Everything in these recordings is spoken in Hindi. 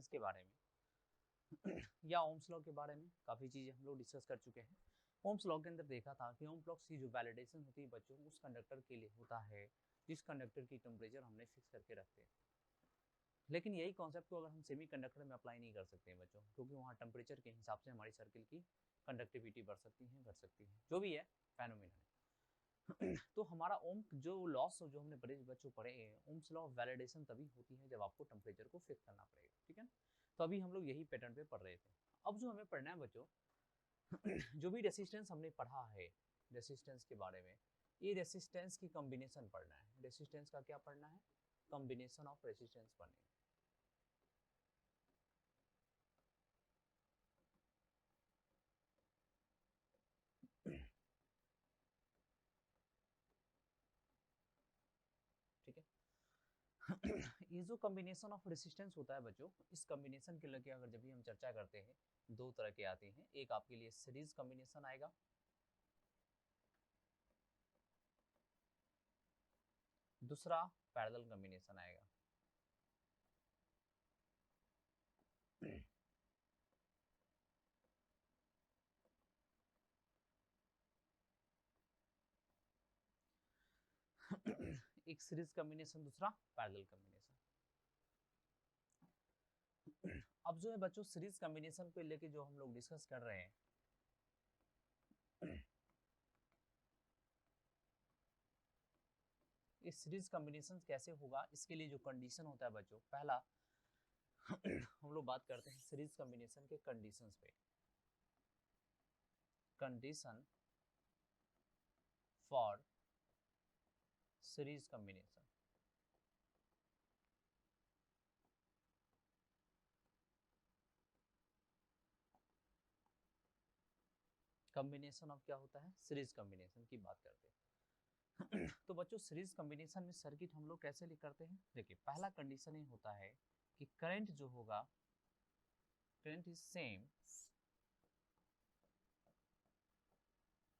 रेजिस्टेंस के बारे में या ओम्स लॉ के बारे में काफ़ी चीज़ें हम लोग डिस्कस कर चुके हैं। ओम्स लॉ के अंदर देखा था कि ओम्स लॉ की जो वैलिडेशन होती है बच्चों उस कंडक्टर के लिए होता है जिस कंडक्टर की टेम्परेचर हमने फिक्स करके रखते हैं। लेकिन यही कॉन्सेप्ट को अगर हम सेमी कंडक्टर में अप्लाई नहीं कर सकते हैं बच्चों, क्योंकि वहाँ टेम्परेचर के हिसाब से हमारी सर्किल की कंडक्टिविटी बढ़ सकती है, घट सकती है, जो भी है फेनोमेनन है। तो हमारा ओम जो लॉस जो हमने बड़े बच्चों पढ़े हैं, ओम्स लॉ ऑफ वैलिडेशन तभी होती है जब आपको टेम्परेचर को फिक्स करना पड़ेगा, ठीक है। तो अभी हम लोग यही पैटर्न पे पढ़ रहे थे। अब जो हमें पढ़ना है बच्चों, जो भी रेसिस्टेंस हमने पढ़ा है रेसिस्टेंस के बारे में, ये रेसिस्टेंस की कॉम्बिनेशन पढ़ना है। रेसिस्टेंस का क्या पढ़ना है? कॉम्बिनेशन ऑफ रेसिस्टेंस पढ़ने है। ठीक है। ये जो कॉम्बिनेशन ऑफ रेसिस्टेंस होता है बच्चों, इस कॉम्बिनेशन के लेके अगर जब भी हम चर्चा करते हैं, दो तरह के आते हैं। एक आपके लिए सीरीज कॉम्बिनेशन आएगा, दूसरा पैरेलल कॉम्बिनेशन आएगा। एक सीरीज कॉम्बिनेशन, दूसरा पैरेलल कॉम्बिनेशन। अब जो है बच्चों सीरीज कॉम्बिनेशन को लेके जो हम लोग डिस्कस कर रहे हैं, इस सीरीज कॉम्बिनेशन कैसे होगा, इसके लिए जो कंडीशन होता है बच्चों, पहला हम लोग बात करते हैं सीरीज कॉम्बिनेशन के कंडीशंस पे। Condition for series combination. Combination of क्या होता है? सीरीज कॉम्बिनेशन की बात करते हैं। तो बच्चों सीरीज कॉम्बिनेशन में सर्किट हम लोग कैसे लिख करते हैं? देखिए पहला कंडीशन ये होता है कि करंट जो होगा, current is same,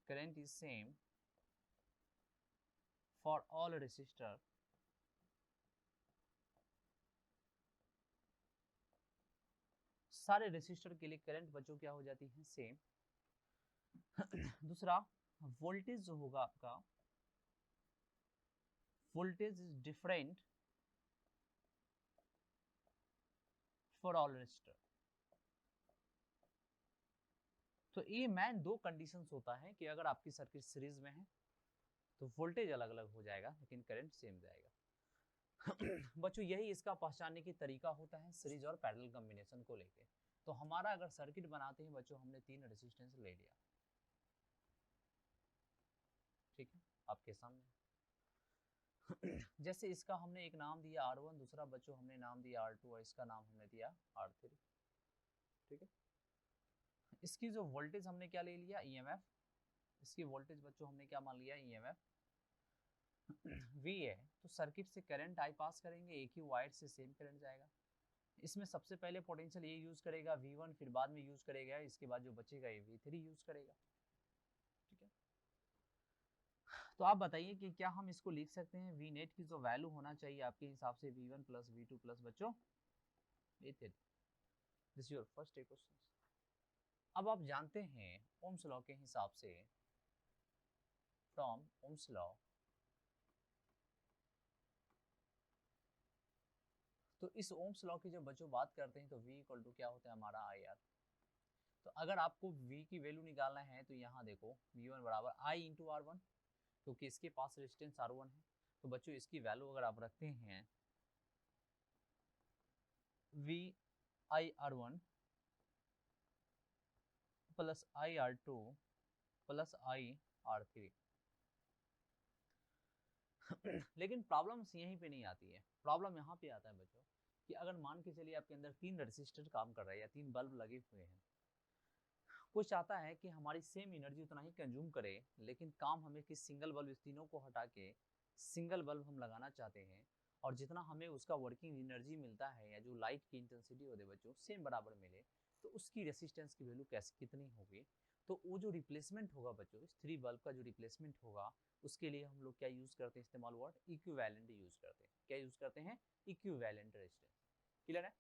current is same for all resistor सारे रेसिस्टर के लिए करंट बच्चों क्या हो जाती है? सेम। दूसरा वोल्टेज जो होगा आपका, voltage is different for all resistor. तो ये मैन दो कंडीशंस होता है कि अगर आपकी सर्किट सीरीज में है तो वोल्टेज अलग अलग हो जाएगा लेकिन करंट सेम जाएगा। बच्चों यही इसका पहचानने की तरीका होता है सीरीज और पैरेलल कॉम्बिनेशन को लेके। तो हमारा अगर सर्किट बनाते हैं बच्चों, हमने तीन रेजिस्टेंस ले लिया, ठीक है, आपके सामने। जैसे इसका हमने एक नाम दिया R1, दूसरा बच्चों हमने नाम दिया R2 और इसका नाम हमने दिया R3, ठीक है। इसकी जो वोल्टेज हमने क्या ले लिया? EMF। इसकी वोल्टेज बच्चों हमने क्या मान लिया? EMF V है। तो सर्किट से करंट आई पास करेंगे, एक ही वायर से सेम करंट जाएगा। इसमें सबसे पहले पोटेंशियल ये यूज करेगा V1, फिर बाद में यूज करेगा, इसके बाद जो बचेगा ये V3 यूज करेगा, ठीक है। तो आप बताइए कि क्या हम इसको लिख सकते हैं? V नेट की जो वैल्यू होना चाहिए आपके हिसाब से V1 प्लस V2 प्लस बच्चों V3। This your first question. अब आप जानते हैं ओम्स लॉ के हिसाब से, फ्रॉम ओम्स लॉ, तो इस ओम्स लॉ की जब बच्चों बात करते हैं तो V इक्वल टू क्या होता है हमारा IR। तो अगर आपको V की वैल्यू निकालना है तो यहाँ देखो V1 बराबर I इंटू R1, क्योंकि इसके पास रेजिस्टेंस R1 है। तो बच्चों इसकी वैल्यू अगर आप रखते हैं VIR1 plus IR2 plus IR3। लेकिन प्रॉब्लम यहीं पे नहीं आती है, प्रॉब्लम यहाँ पे आता है बच्चों कि अगर मान के चलिए आपके अंदर तीन रेजिस्टर काम कर रहे हैं या तीन बल्ब लगे हुए हैं, कोई चाहता है कि हमारी सेम एनर्जी उतना ही कंज्यूम करे, लेकिन काम हमें कि सिंगल बल्ब, इस तीनों को हटा के सिंगल बल्ब हम लगाना चाहते हैं और जितना हमें उसका वर्किंग एनर्जी मिलता है या जो लाइट की इंटेंसिटी होती है बच्चों सेम बराबर मिले, तो उसकी रेसिस्टेंस की वैल्यू कैसे कितनी होगी? तो वो जो रिप्लेसमेंट होगा बच्चों, इस थ्री बल्ब का जो रिप्लेसमेंट होगा उसके लिए हम लोग क्या यूज करते हैं? इस्तेमाल वर्ड इक्विवेलेंट यूज करते हैं। क्या यूज करते हैं? Equivalent resistance. क्लियर है?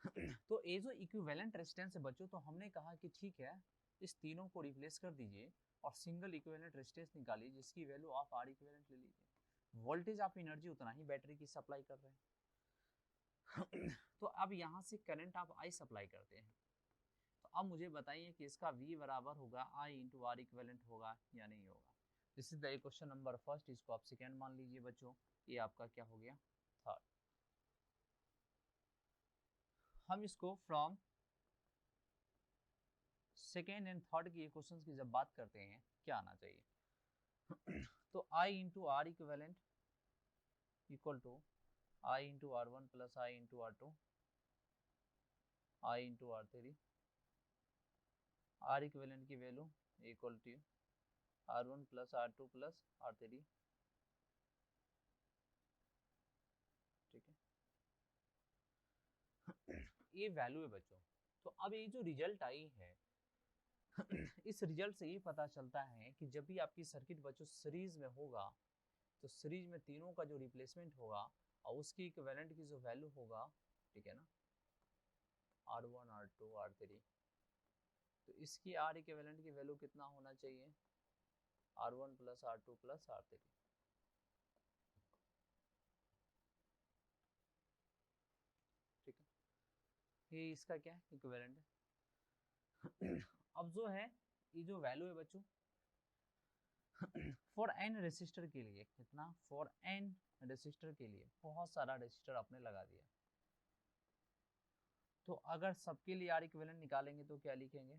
तो ये जो इक्विवेलेंट रेजिस्टेंस है बच्चों, तो हमने कहा कि ठीक है इस तीनों को रिप्लेस कर दीजिए और सिंगल इक्विवेलेंट रेजिस्टेंस निकालिए जिसकी वैल्यू आप आर इक्विवेलेंट ले लीजिए। वोल्टेज आप एनर्जी उतना ही बैटरी की सप्लाई कर रहे हैं। तो अब यहाँ से करंट आप आई सप्लाई करते हैं, तो अब मुझे बताइए कि इसका V बराबर होगा I इंटू आर इक्विवेलेंट होगा या नहीं होगा। This is the question number first, इसको आप सेकेंड मान लीजिए बच्चों, ये आपका क्या हो गया थर्ड। हम इसको फ्रॉम सेकेंड एंड थर्ड की क्वेश्चंस की जब बात करते हैं क्या आना चाहिए। तो I into R equivalent equal to I into R one plus I into R two I into R three, R equivalent की value equal to R one plus R two plus R three, ठीक है। ये वैल्यू है बच्चों। तो अब ये जो रिजल्ट आई है इस रिजल्ट से ये पता चलता है कि जब भी आपकी सर्किट बच्चों सीरीज में होगा तो सीरीज में तीनों का जो रिप्लेसमेंट होगा और उसकी इक्विवेलेंट की जो वैल्यू होगा, ठीक है ना, R1 R2 R3, तो इसकी R इक्विवेलेंट की वैल्यू कितना होना चाहिए, R1 plus R2 plus R3, ठीक है। ये इसका क्या है इक्विवेलेंट है। अब जो है ये जो वैल्यू है बच्चों फॉर एन रेसिस्टर के लिए कितना, फॉर एन रेसिस्टर के लिए बहुत सारा रेसिस्टर आपने लगा दिया, तो अगर सबके लिए आर इक्विवेलेंट निकालेंगे तो क्या लिखेंगे,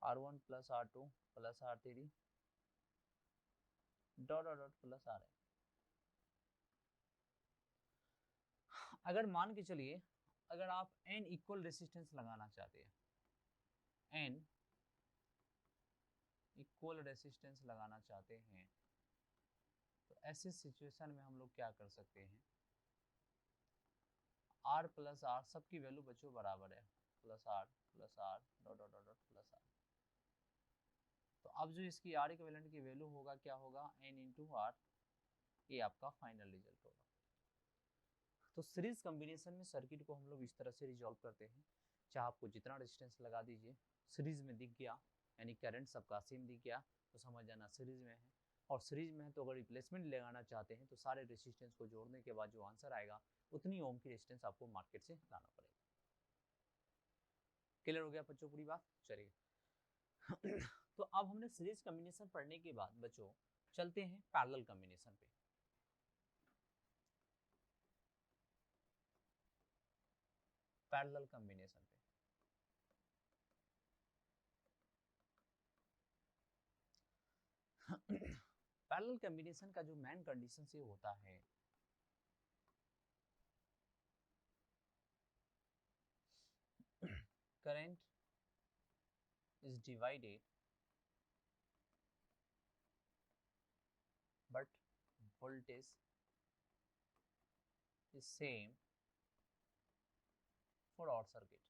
R1 plus R2 plus R3 dot dot dot plus R है। अगर मान के चलिए अगर आप n इक्वल रेसिस्टेंस लगाना चाहते हैं, n इक्वल रेसिस्टेंस लगाना चाहते हैं, तो ऐसे सिचुएशन में हम लोग क्या कर सकते हैं, R प्लस आर सबकी वैल्यू बच्चों बराबर है, plus R dot dot dot plus R. तो अब जो इसकी आर इक्विवेलेंट की वैल्यू होगा क्या होगा, n इंटू आर, ये आपका फाइनल रिजल्ट होगा। तो सीरीज कॉम्बिनेशन में सर्किट को हम लोग इस तरह से रिजॉल्व करते हैं, चाहे आपको जितना रेजिस्टेंस लगा दीजिए सीरीज में दिख गया यानी करंट सबका सेम दिख गया तो समझ जाना सीरीज में है, और सीरीज में है तो अगर रिप्लेसमेंट लगाना चाहते हैं तो सारे रेजिस्टेंस को जोड़ने के बाद जो आंसर आएगा उतनी ओम की रेजिस्टेंस आपको मार्केट से लाना पड़ेगा। क्लियर हो गया बच्चों पूरी बात, चलिए। तो अब हमने सीरीज कॉम्बिनेशन पढ़ने के बाद बच्चों चलते हैं पैरेलल कॉम्बिनेशन पे। पैरेलल कॉम्बिनेशन पे पैरेलल कॉम्बिनेशन का जो मेन कंडीशन से होता है, current is divided but voltage is same for our circuit।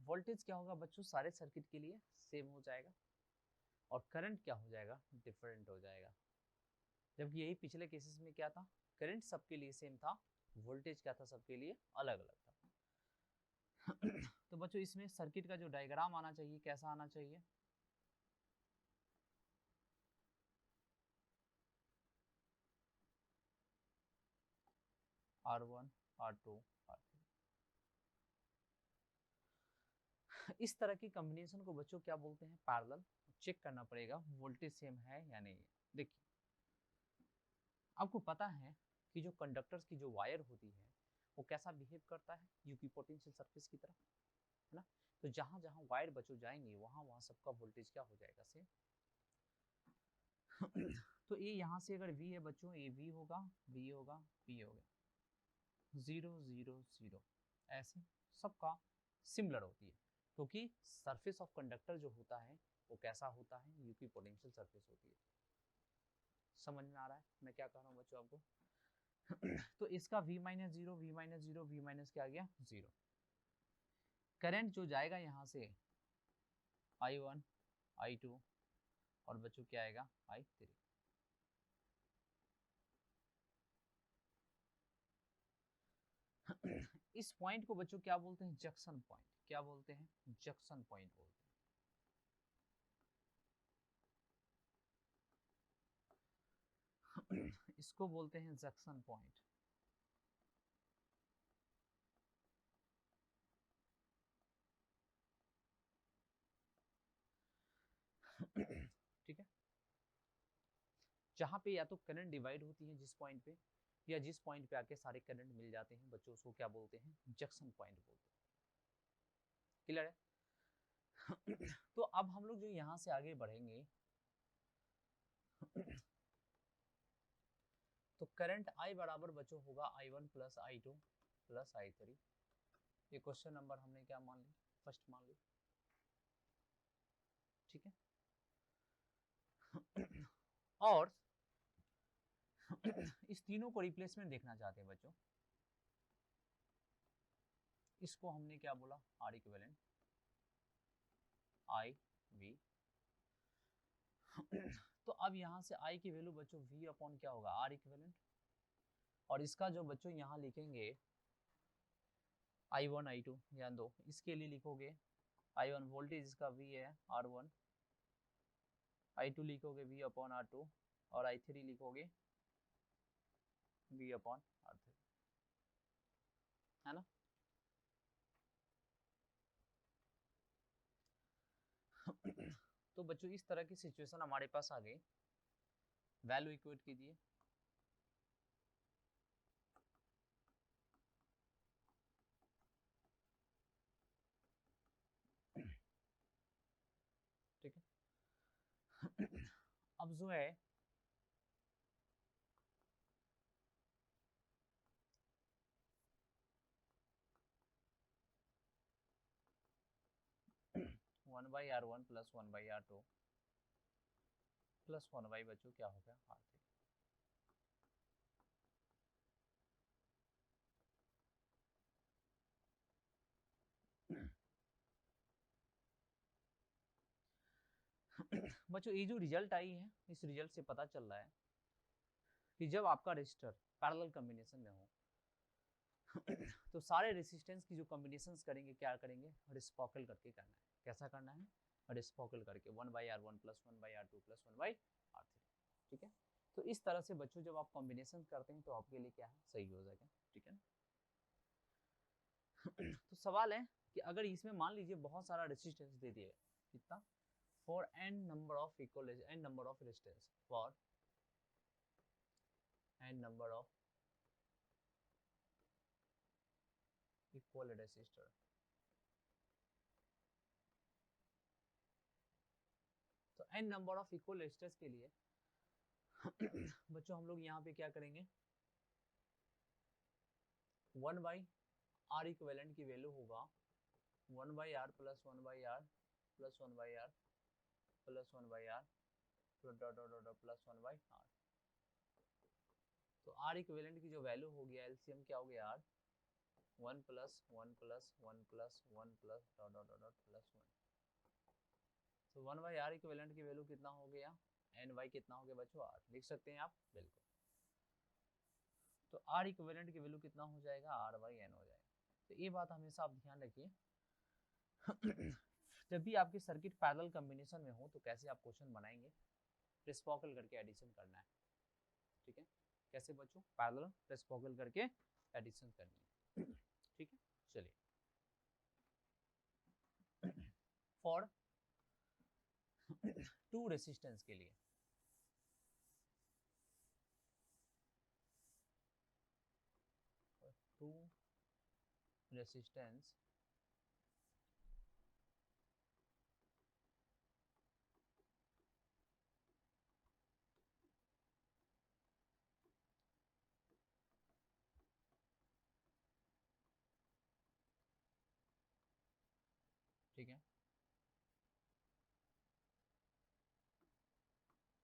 Voltage क्या होगा बच्चों, सारे सर्किट के लिए सेम हो जाएगा और करंट क्या हो जाएगा, डिफरेंट हो जाएगा। जबकि यही पिछले केसेस में क्या था, करंट सबके लिए सेम था, वोल्टेज क्या था सबके लिए अलग अलग था। तो बच्चों इसमें सर्किट का जो डायग्राम आना चाहिए कैसा आना चाहिए, R1 R2 R3, इस तरह की कॉम्बिनेशन को बच्चों क्या बोलते हैं, पैरेलल। चेक करना पड़ेगा वोल्टेज सेम है या नहीं। देखिए आपको पता है कि जो कंडक्टर्स की जो वायर होती है वो कैसा बिहेव करता है, यूक्विपोटेंशियल सरफेस की तरह, है ना। तो जहां जहां वायर बच्चों जाएंगे वहां वहां सबका वोल्टेज क्या हो जाएगा, सेम। तो ये यहाँ से अगर V है बच्चों, ये V होगा, V होगा, P होगा, 0 0 0, ऐसे सबका सिमिलर होती है क्योंकि सरफेस ऑफ कंडक्टर जो होता है वो कैसा होता है, यूक्विपोटेंशियल सरफेस होती है। समझ में आ रहा है मैं क्या कह रहा हूँ बच्चों आपको। तो इसका V minus zero, V minus zero, V minus क्या आ गया, 0। करंट जो जाएगा यहाँ से I1 I2 और बच्चों क्या आएगा I3। इस पॉइंट को बच्चों क्या बोलते हैं, जंक्शन पॉइंट। क्या बोलते हैं, जंक्शन पॉइंट बोलते हैं। इसको बोलते हैं जंक्शन पॉइंट। ठीक है, जहां पे या तो करंट डिवाइड होती है जिस पॉइंट पे, या जिस पॉइंट पे आके सारे करंट मिल जाते हैं बच्चों, उसको क्या बोलते हैं, जंक्शन पॉइंट बोलते हैं। क्लियर है? तो अब हम लोग जो यहाँ से आगे बढ़ेंगे तो करंट I बराबर बच्चों होगा I1 plus I2 plus I3। ये क्वेश्चन नंबर हमने क्या मान ली, फर्स्ट मान ली। ठीक है, और इस तीनों को रिप्लेसमेंट देखना चाहते हैं बच्चों। इसको हमने क्या बोला, आर इक्विवेलेंट आई वी। तो अब यहां से आई की वैल्यू बच्चों वी अपॉन क्या होगा, आर इक्विवेलेंट। और इसका जो बच्चों यहां लिखेंगे I1 I2, ध्यान दो, इसके लिए लिखोगे I1 वोल्टेज इसका V है R1, I2 लिखोगे V अपॉन R2 और I3 लिखोगे V अपॉन R3, है ना। तो बच्चों इस तरह की सिचुएशन हमारे पास आ गई। वैल्यू इक्वेट कीजिए। ठीक है, अब जो है one by R1 plus one by R2 plus one by बच्चों क्या हो गया R3। बच्चों ये जो रिजल्ट आई है, इस रिजल्ट से पता चल रहा है कि जब आपका रेजिस्टर पैरेलल कॉम्बिनेशन में हो तो सारे रेसिस्टेंस की जो कॉम्बिनेशंस करेंगे क्या करेंगे, रेसिप्रोकल करके करना है। कैसा करना है, रेसिप्रोकल करके, one by R1 plus one by R2 plus one by R3। ठीक है, तो इस तरह से बच्चों जब आप कॉम्बिनेशन करते हैं तो आपके लिए क्या है, सही हो जाएगा। ठीक है, तो सवाल है कि अगर इसमें मान लीजिए बहुत सारा रेसिस्टेंस दे दिए, कितना, for n number of equal n number of resistance, for n number of equal resistor. तो n number of equal resistors के लिए बच्चों हम लोग यहाँ पे क्या करेंगे, वन बाई आर इक्वेलेंट की वैल्यू होगा one by R plus one by R plus one by R plus one by R plus one by R. तो आर इक्वेलेंट की जो वैल्यू हो गया, एलसीएम क्या हो गया, R one plus one plus one plus one plus plus one. तो वन बाई आर इक्वेलेंट की वैल्यू कितना हो गया, एन बाई कितना हो गया बच्चों, आर। लिख सकते हैं आप, बिल्कुल। तो आर इक्विवेलेंट की वैल्यू कितना हो जाएगा, आर बाई एन हो जाएगा। तो ये बात हमेशा आप ध्यान रखिए। जब भी आपकी सर्किट पैरेलल कॉम्बिनेशन में हो तो कैसे आप क्वेश्चन बनाएंगे, रेसिप्रोकल करके एडिशन करना है। ठीक है, कैसे बच्चों, पैरेलल रेसिप्रोकल करके एडिशन करनी है। ठीक है, चलिए, फॉर टू रेसिस्टेंस के लिए, टू रेसिस्टेंस ठीक है,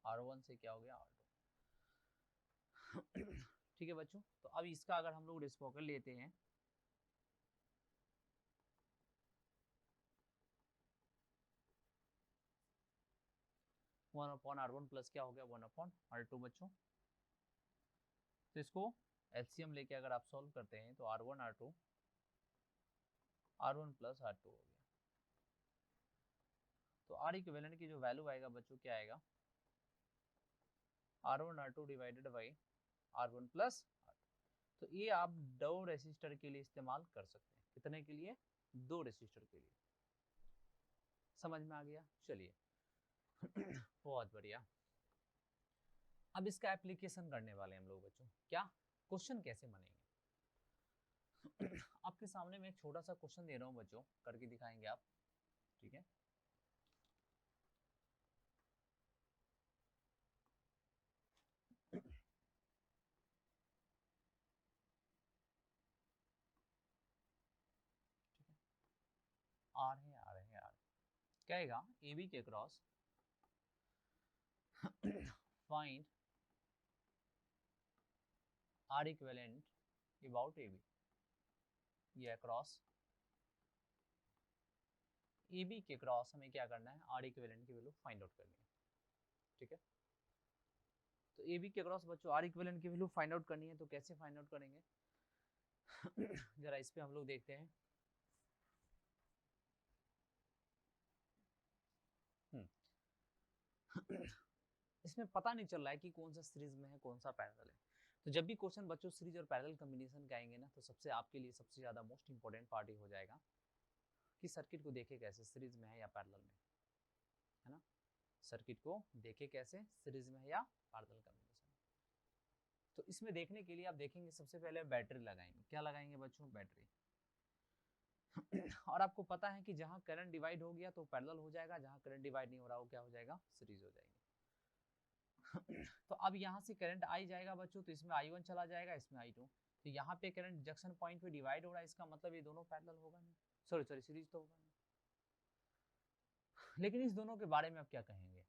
R1 से क्या हो गया, R2। ठीक है बच्चों, तो अब इसका अगर हम लोग रेसिप्रोकल लेते हैं 1/r1 प्लस क्या हो गया 1/r2 बच्चों। तो इसको एलसीएम लेके अगर आप सॉल्व करते हैं तो r1 r2 r1 plus r2 हो गया। तो r इक्विवेलेंट की जो वैल्यू आएगा बच्चों क्या आएगा r1 r2 divided by r1 plus r2। तो ये आप 2 रेसिस्टर के लिए इस्तेमाल कर सकते हैं। कितने के लिए 2 रेसिस्टर के लिए। समझ में आ गया। चलिए बहुत बढ़िया। अब इसका एप्लीकेशन करने वाले हम लोग बच्चों। क्या क्वेश्चन कैसे बनेंगे आपके सामने मैं एक छोटा सा क्वेश्चन दे रहा हूं बच्चों, करके दिखाएंगे आप। ठीक है, आर है आर है आर क्या आएगा ए बी के cross find R equivalent about A B. ये अक्रॉस ए बी के क्रॉस हमें क्या करना है आर इक्विवेलेंट की वैल्यू फाइंड आउट करनी है। ठीक है, तो ए बी के क्रॉस बच्चों आर इक्विवेलेंट की वैल्यू फाइंड आउट करनी है। तो कैसे फाइंड आउट करेंगे जरा इस पे हम लोग देखते हैं। इसमें पता नहीं चल रहा है कि कौन सा सीरीज में है कौन सा पैरेलल है। तो जब भी क्वेश्चन बच्चों सीरीज और पैरेलल कॉम्बिनेशन का आएंगे ना, तो सबसे आपके लिए सबसे ज्यादा मोस्ट इंपॉर्टेंट पार्ट ही हो जाएगा कि सर्किट को देखे कैसे सीरीज में है या पैरेलल में, है ना। सर्किट को देखे कैसे सीरीज में है या पैरेलल कॉम्बिनेशन में। तो इसमें देखने के लिए आप देखेंगे सबसे पहले बैटरी लगाएंगे। क्या लगाएंगे बच्चों बैटरी और आपको पता है कि जहां करंट डिवाइड हो गया तो पैरेलल हो जाएगा, जहां करंट डिवाइड नहीं हो रहा वो क्या हो जाएगा सीरीज हो जाएगी। तो अब यहाँ से करंट आई जाएगा बच्चों, तो इसमें I1 चला जाएगा, इसमें I2। तो यहाँ पे करंट जंक्शन पॉइंट पे डिवाइड हो रहा है, इसका मतलब ये दोनों पैरेलल होगा नहीं, सॉरी सीरीज तो होगा नहीं। लेकिन इस दोनों के बारे में आप क्या कहेंगे,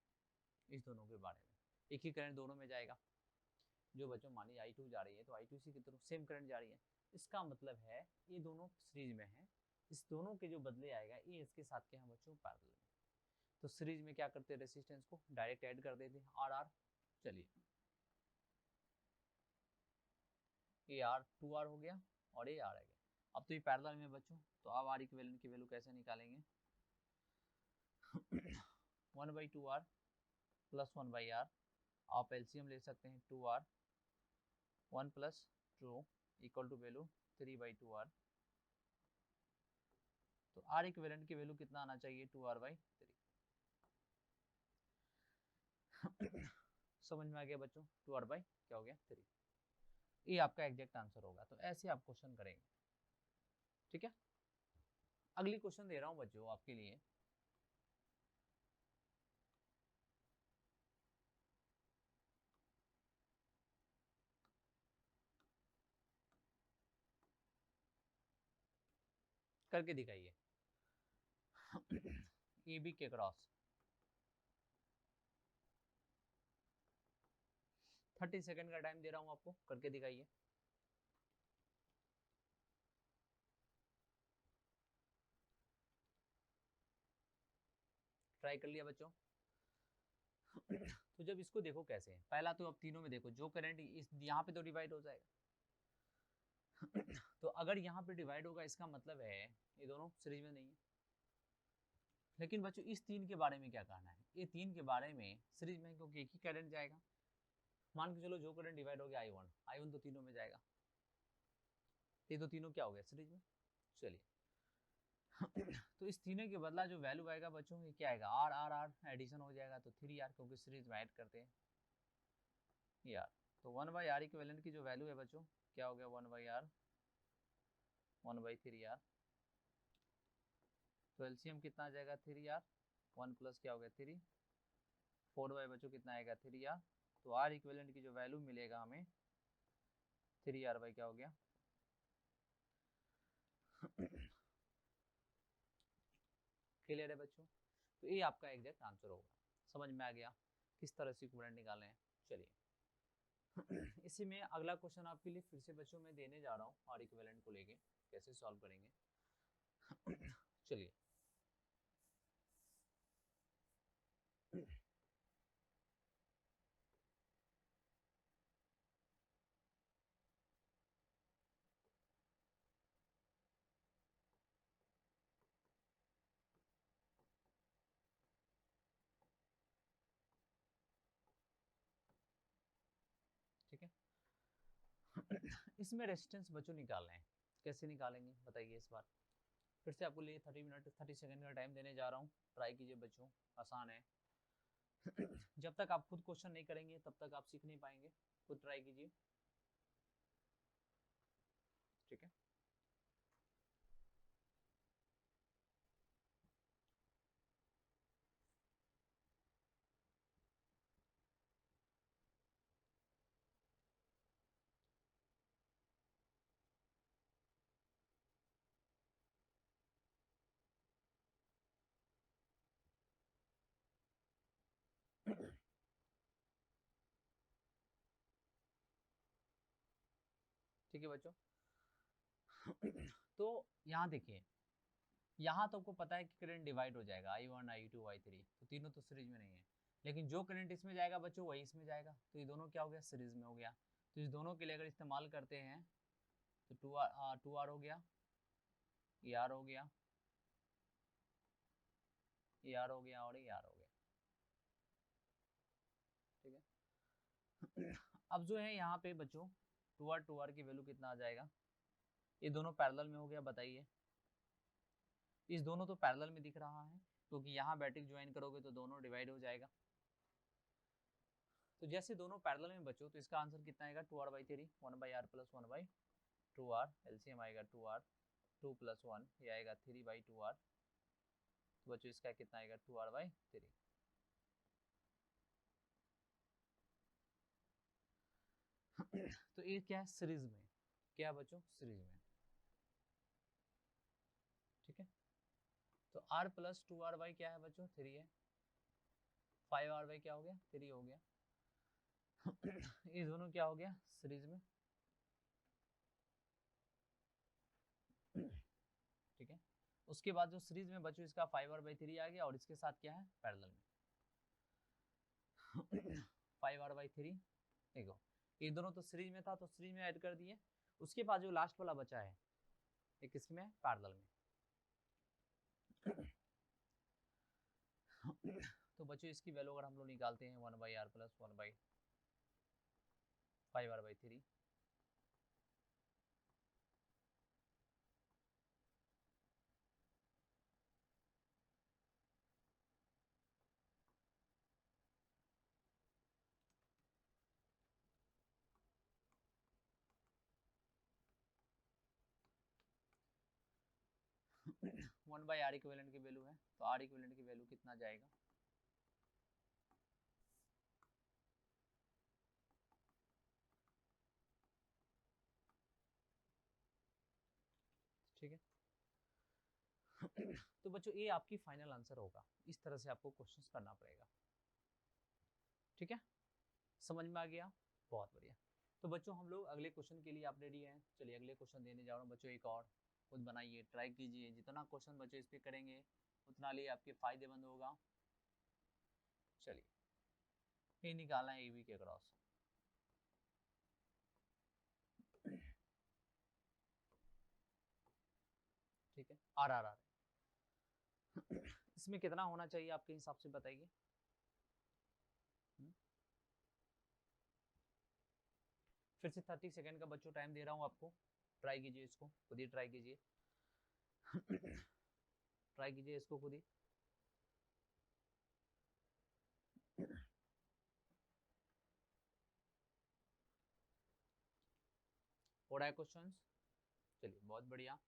इस दोनों के बारे में एक ही करंट दोनों में जाएगा। जो बच्चों मानिए I2 जा रही है तो I2 इसी की तरफ सेम करंट जा रही है, इसका मतलब है ये दोनों सीरीज में है। इस दोनों के जो बदले आएगा ये इसके साथ के हैं बच्चों पैरेलल में। तो सीरीज में क्या करते हैं रेसिस्टेंस को डायरेक्ट ऐड कर देते हैं आर आर। चलिए ये आर 2R हो गया और ये आर आ गया। अब तो ये पैरेलल में बच्चों, तो अब आर इक्विवेलेंट की वैल्यू कैसे निकालेंगे 1/2R प्लस 1/R। आप एलसीएम ले सकते हैं 2R 1 plus 2 equal to value 3/2R। तो आर इक्विवेलेंट की वैल्यू कितना आना चाहिए 2R/3। समझ में आ गया बच्चों 2R/ क्या हो गया 3। ये आपका एग्जैक्ट आंसर होगा। तो ऐसे आप क्वेश्चन करेंगे। ठीक है, अगली क्वेश्चन दे रहा हूं बच्चों आपके लिए। करके दिखाइए ए बी के क्रॉस 30 सेकंड का टाइम दे रहा हूं आपको, करके दिखाइए। ट्राई कर लिया बच्चों तो जब इसको देखो कैसे है, पहला तो अब तीनों में देखो जो करंट इस यहाँ पे तो डिवाइड हो जाएगा तो अगर यहाँ पे डिवाइड होगा इसका मतलब है ये दोनों सीरीज में नहीं है। लेकिन बच्चों इस तीन के बारे में क्या कहना है, ये तीन के बारे में सीरीज में क्योंकि एक ही करंट जाएगा। मान के चलो जो करंट डिवाइड हो गया I1 तो तीनों में जाएगा, ये तो तीनों क्या हो गया सीरीज में। चलिए तो इस तीनों के बदला जो वैल्यू आएगा बच्चों ये क्या आएगा आर आर आर एडिशन हो जाएगा तो 3R क्योंकि सीरीज में ऐड करते हैं यार। तो 1/R इक्विवेलेंट की जो वैल्यू है बच्चों क्या हो गया 1/R 1/3R। तो एलसीएम कितना आ जाएगा 3R 1 प्लस क्या हो गया 3 4 बच्चों कितना आएगा 3R। तो आर इक्विवेलेंट की जो वैल्यू मिलेगा हमें 3R क्या हो गया क्लियर है बच्चों। तो ये आपका एग्जैक्ट आंसर होगा। समझ में आ गया किस तरह से इक्विवेलेंट निकालें हैं। चलिए इसी में अगला क्वेश्चन आपके लिए फिर से बच्चों मैं देने जा रहा हूँ आर इक्विवेलेंट को लेके कैसे सॉल्व करेंगे चलिए इसमें रेजिस्टेंस बच्चों निकालना है, कैसे निकालेंगे बताइए इस बार। फिर से आपको लिए 30 सेकंड का टाइम देने जा रहा हूँ, ट्राई कीजिए बच्चों, आसान है। जब तक आप खुद क्वेश्चन नहीं करेंगे तब तक आप सीख नहीं पाएंगे, खुद ट्राई कीजिए, ठीक है। ठीक है बच्चों, तो यहाँ देखिए, यहाँ तो आपको पता है कि करंट डिवाइड हो जाएगा, I1 I2 I3, तो तीनों तो सीरीज में नहीं है, लेकिन जो करंट इसमें जाएगा बच्चों वही इसमें जाएगा, तो ये दोनों क्या हो गया, सीरीज में हो गया। तो इस दोनों के लिए अगर इस्तेमाल करते हैं तो 2R हो गया, ये R हो गया, ये R हो गया और ये R हो गया, ठीक है। अब जो है यहाँ पे बच्चों 2R की वैल्यू कितना आ जाएगा, ये दोनों पैरेलल में हो गया, बताइए। इस दोनों तो पैरेलल में दिख रहा है, क्योंकि यहाँ बैटरी ज्वाइन करोगे तो दोनों डिवाइड हो जाएगा। तो जैसे दोनों पैरेलल में बचो तो इसका आंसर कितना आएगा, 2R/3, 1/R plus 1/2R, LCM आएगा 2R, 2 प्लस 1 ये आएगा 3/2R, तो बच्चों इसका कितना आएगा, 2R/3। तो ये क्या है, सीरीज में, क्या बच्चों, सीरीज में, ठीक है। तो R प्लस 2R क्या है बच्चों, 3 है, 5R क्या हो गया, 3 हो गया। ये दोनों क्या हो गया, सीरीज में, ठीक है। उसके बाद जो सीरीज में बच्चों इसका 5R/3 आ गया, और इसके साथ क्या है, पैरेलल में 5R/3, देखो ये दोनों तो सीरीज में था तो सीरीज में ऐड कर दिए। उसके बाद जो लास्ट वाला बचा है ये किसमें है, पैरेलल में। तो बच्चों इसकी वैल्यू अगर हम लोग निकालते हैं 1/R plus 1/5R/3, one by R equivalent की वैल्यू है, तो आर इक्विवेलेंट की वैल्यू कितना जाएगा, ठीक है। तो बच्चों ये आपकी फाइनल आंसर होगा, इस तरह से आपको क्वेश्चंस करना पड़ेगा, ठीक है। समझ में आ गया, बहुत बढ़िया। तो बच्चों हम लोग अगले क्वेश्चन के लिए आप रेडी हैं, चलिए अगले क्वेश्चन देने जा रहा हूँ बच्चों। एक और खुद बनाइए, ट्राई कीजिए, जितना क्वेश्चन बच्चों इस पे करेंगे उतना लिए आपके फायदेमंद होगा। चलिए ये निकालना है AB के क्रॉस, ठीक है, RR इसमें कितना होना चाहिए आपके हिसाब से बताइए। फिर से 30 सेकंड का बच्चों टाइम दे रहा हूँ आपको, ट्राई कीजिए इसको खुद ही, ट्राई कीजिए, ट्राई कीजिए इसको खुद ही। हो रहा है क्वेश्चन, चलिए बहुत बढ़िया।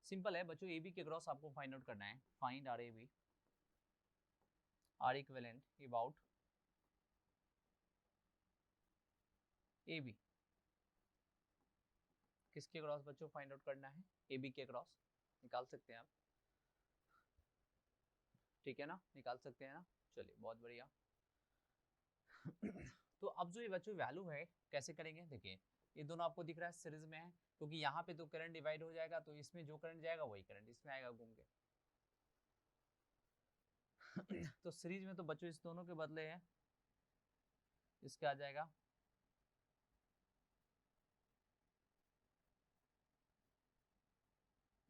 सिंपल है बच्चों, AB के क्रॉस आपको फाइंड आउट करना है, find RAB, R equivalent about AB, किसके क्रॉस बच्चों फाइंड आउट करना है, AB के क्रॉस, निकाल सकते हैं आप, ठीक है ना, निकाल सकते हैं ना, चलिए बहुत बढ़िया। तो अब जो ये बच्चों वैल्यू है कैसे करेंगे, देखिए ये दोनों आपको दिख रहा है सीरीज में है, क्योंकि यहाँ पे तो करंट डिवाइड हो जाएगा, तो इसमें जो करंट जाएगा वही करंट इसमें आएगा घूम के। तो सीरीज में तो बच्चों इस दोनों के बदले है, इसका आ जाएगा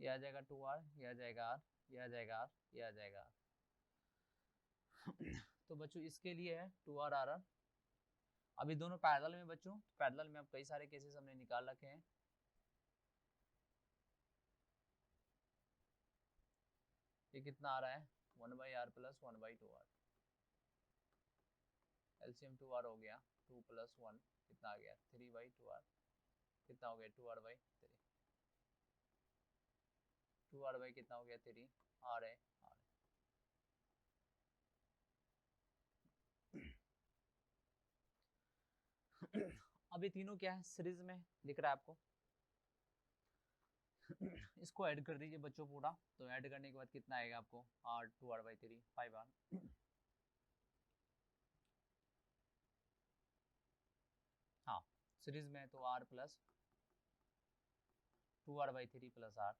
ये आ जाएगा 2R, ये आ जाएगा R, ये आ जाएगा R, ये आ जाएगा R, तो बच्चों इसके लिए है 2R अभी दोनों पैरेलल में बच्चों, पैरेलल में अब कई सारे केसेस हमने निकाल रखे हैं। ये कितना आ रहा है 1/r plus 1/2r, LCM 2r हो गया, 2 + 1 कितना आ गया 3/2r, कितना हो गया 2r/3, 2r/ कितना हो गया 3 r है r। अभी तीनों क्या है सीरीज में दिख रहा है आपको। इसको ऐड कर दीजिए बच्चों पूरा, तो ऐड करने के बाद कितना आएगा आपको r 2r/3 5r। हाँ सीरीज में तो r plus 2r/3 plus r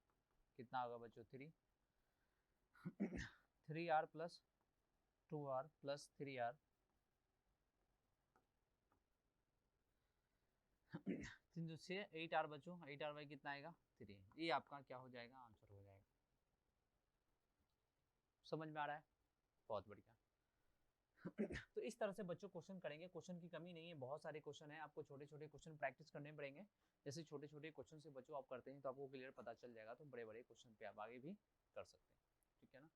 कितना होगा बच्चों 3, 3r plus 2r plus 3r 3 से 8r बच्चों, 8r कितना आएगा 3। ये आपका क्या हो जाएगा आंसर हो जाएगा। समझ में आ रहा है, बहुत बढ़िया। तो इस तरह से बच्चों क्वेश्चन करेंगे, क्वेश्चन की कमी नहीं है, बहुत सारे क्वेश्चन है, आपको छोटे छोटे क्वेश्चन प्रैक्टिस करने पड़ेंगे। जैसे छोटे छोटे क्वेश्चन से बच्चों आप करते हैं तो आपको क्लियर पता चल जाएगा, तो बड़े बड़े क्वेश्चन पे आप आगे भी कर सकते हैं, ठीक है ना।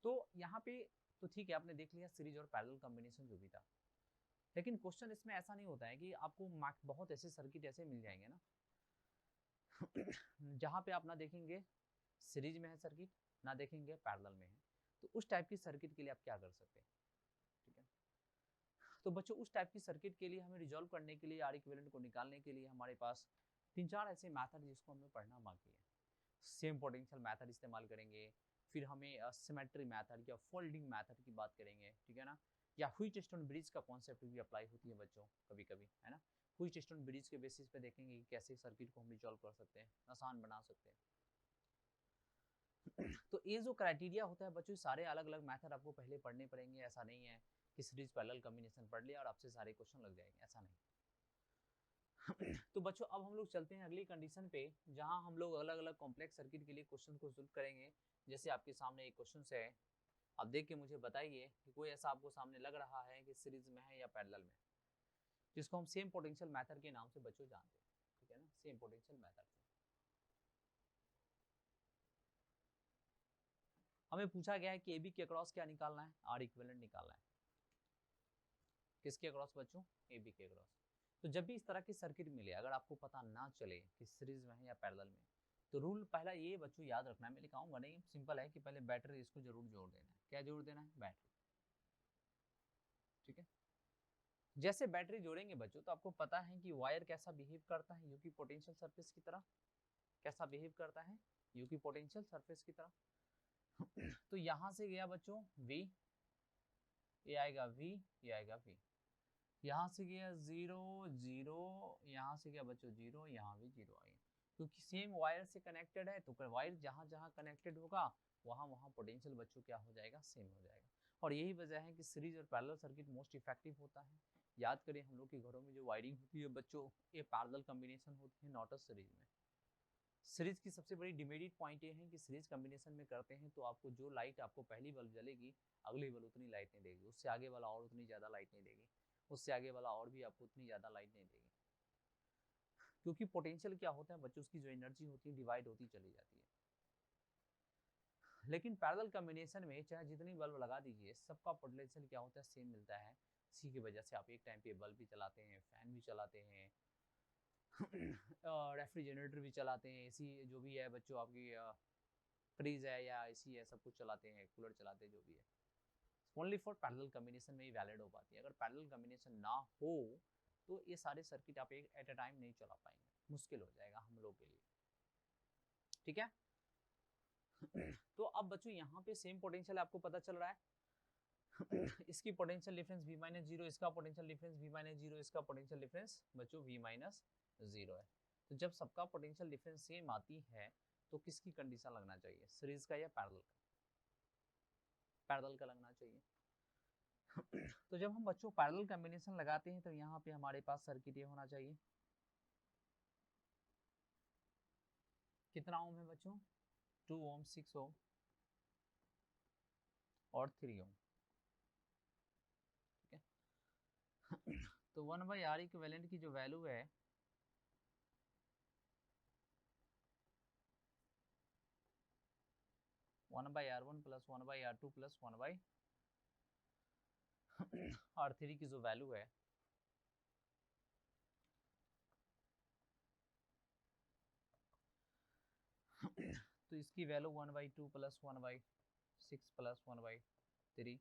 तो यहाँ पे तो ठीक है, आपने देख लिया सीरीज और पैरेलल कॉम्बिनेशन जो भी था, लेकिन क्वेश्चन इसमें ऐसा नहीं होता है कि आपको बहुत ऐसे सर्किट ऐसे मिल जाएंगे ना जहाँ पे आप ना देखेंगे सीरीज में है सर्किट, ना देखेंगे पैरेलल में है, तो उस टाइप की सर्किट के लिए आप क्या कर सकते हैं, ठीक है। तो बच्चों उस टाइप की सर्किट के लिए हमें रिजॉल्व करने के लिए आर इक्विवेलेंट को निकालने के लिए हमारे पास 3-4 ऐसे मैथड जिसको हमें पढ़ना बाकी है। सेम पोटेंशियल मैथड इस्तेमाल करेंगे, फिर हमें सिमेट्री मैथड या फोल्डिंग मैथड की बात करेंगे, ठीक है ना, या व्हीटस्टोन ब्रिज का कॉन्सेप्ट भी अप्लाई होती है बच्चों कभी कभी, है ना। व्हीटस्टोन ब्रिज के बेसिस पे देखेंगे कि कैसे सर्किट को हम रिजॉल्व कर सकते हैं, आसान बना सकते हैं। तो ये जो क्राइटेरिया होता है बच्चों, सारे अलग अलग मैथड आपको पहले पढ़ने पड़ेंगे, ऐसा नहीं है कि सीरीज पैरेलल कॉम्बिनेशन पढ़ लिया और आपसे सारे क्वेश्चन लग जाएंगे, ऐसा नहीं। तो बच्चों अब हम लोग चलते हैं अगली कंडीशन पे, जहां हम लोग अलग अलग कॉम्प्लेक्स सर्किट के लिए क्वेश्चन को सोल्व करेंगे। जैसे आपके सामने एक क्वेश्चन है, आप देख के मुझे बताइए कि कोई ऐसा आपको सामने लग रहा है कि सीरीज में है या पैरेलल में, जिसको हम सेम पोटेंशियल मेथड के नाम से बच्चों जानते हैं, ठीक है ना, सेम पोटेंशियल मेथड से। हमें पूछा गया है कि AB के अक्रॉस क्या निकालना है, आर इक्विवेलेंट निकालना है। किसके अक्रॉस बच्चों, AB के अक्रॉस। तो जब भी इस तरह की सर्किट मिले, अगर आपको पता ना चले कि सीरीज में है या पैरेलल में, तो रूल पहला ये बच्चों याद रखना है, मैं लिखाऊंगा नहीं, सिंपल है कि पहले बैटरी इसको जरूर जोड़ देना है। क्या जोड़ देना है, बैटरी, ठीक है। जैसे बैटरी जोड़ेंगे बच्चों तो आपको पता है कि वायर कैसा बिहेव करता है, यूकी पोटेंशियल सरफेस की तरह, कैसा बिहेव करता है, यूकी पोटेंशियल सरफेस की तरह। तो यहां से गया बच्चों V, ये आएगा V, ये आएगा V, यहाँ से गया 0 0, यहाँ से गया बच्चों 0, यहाँ भी 0 आएगा, क्योंकि सेम वायर से कनेक्टेड है, तो वायर जहाँ जहाँ कनेक्टेड होगा वहाँ वहाँ पोटेंशियल बच्चों क्या हो जाएगा, सेम हो जाएगा। और यही वजह है कि सीरीज और पैरेलल सर्किट मोस्ट इफेक्टिव होता है। याद करें हम लोग के घरों में जो वायरिंग होती है बच्चों, ये पैरेलल कॉम्बिनेशन होती है, नॉट सीरीज में। सीरीज की सबसे बड़ी डिमेरिट पॉइंट ये है कि सीरीज कॉम्बिनेशन में करते हैं तो आपको जो लाइट आपको पहली बल्ब जलेगी, अगली बल्ब उतनी लाइट नहीं देगी, उससे आगे वाला और उतनी ज़्यादा लाइट नहीं देगी, उससे आगे वाला और भी आपको उतनी ज़्यादा लाइट नहीं देगी, क्योंकि पोटेंशियल क्या होता है बच्चों, उसकी जो एनर्जी होती है डिवाइड होती चली जाती है। लेकिन पैरेलल कॉम्बिनेशन में चाहे जितनी बल्ब लगा दीजिए, सबका पोटेंशियल क्या होता है, सेम मिलता है। इसी की वजह से आप एक टाइम पे बल्ब भी चलाते हैं, फैन भी चलाते हैं, रेफ्रिजरेटर भी चलाते हैं, एसी जो भी है बच्चों आपकी, फ्रीज है या एसी है, सब कुछ चलाते हैं, कूलर चलाते हैं, जो भी है, ओनली फॉर पैरेलल कॉम्बिनेशन में ही वैलिड हो पाती है। अगर पैरेलल कॉम्बिनेशन ना हो तो ये सारे सर्किट आप एक एट अ टाइम नहीं चला पाएंगे, मुश्किल हो जाएगा हम लोग के लिए, ठीक है। तो अब बच्चों यहाँ पे सेम पोटेंशियल आपको पता चल रहा है। इसकी पोटेंशियल डिफरेंस V-0, इसका पोटेंशियल डिफरेंस V-0, इसका पोटेंशियल डिफरेंस बच्चों V-0 है। तो जब सबका पोटेंशियल डिफरेंस सेम आती है तो किसकी कंडीशन लगना चाहिए, सीरीज का या पैरेलल का, पैरेलल का लगना चाहिए। तो जब हम बच्चों पैरेलल कॉम्बिनेशन लगाते हैं तो यहाँ पे हमारे पास सर्किट ये होना चाहिए, कितना ओम है बच्चों, 2 ओम, 6 ओम और 3 ओम, तो 1/r इक्विवेलेंट की जो वैल्यू है 1/r1 plus 1/r2 plus 1/r3 की जो वैल्यू है तो इसकी वैल्यू 1/2 प्लस 1/6 प्लस 1/3,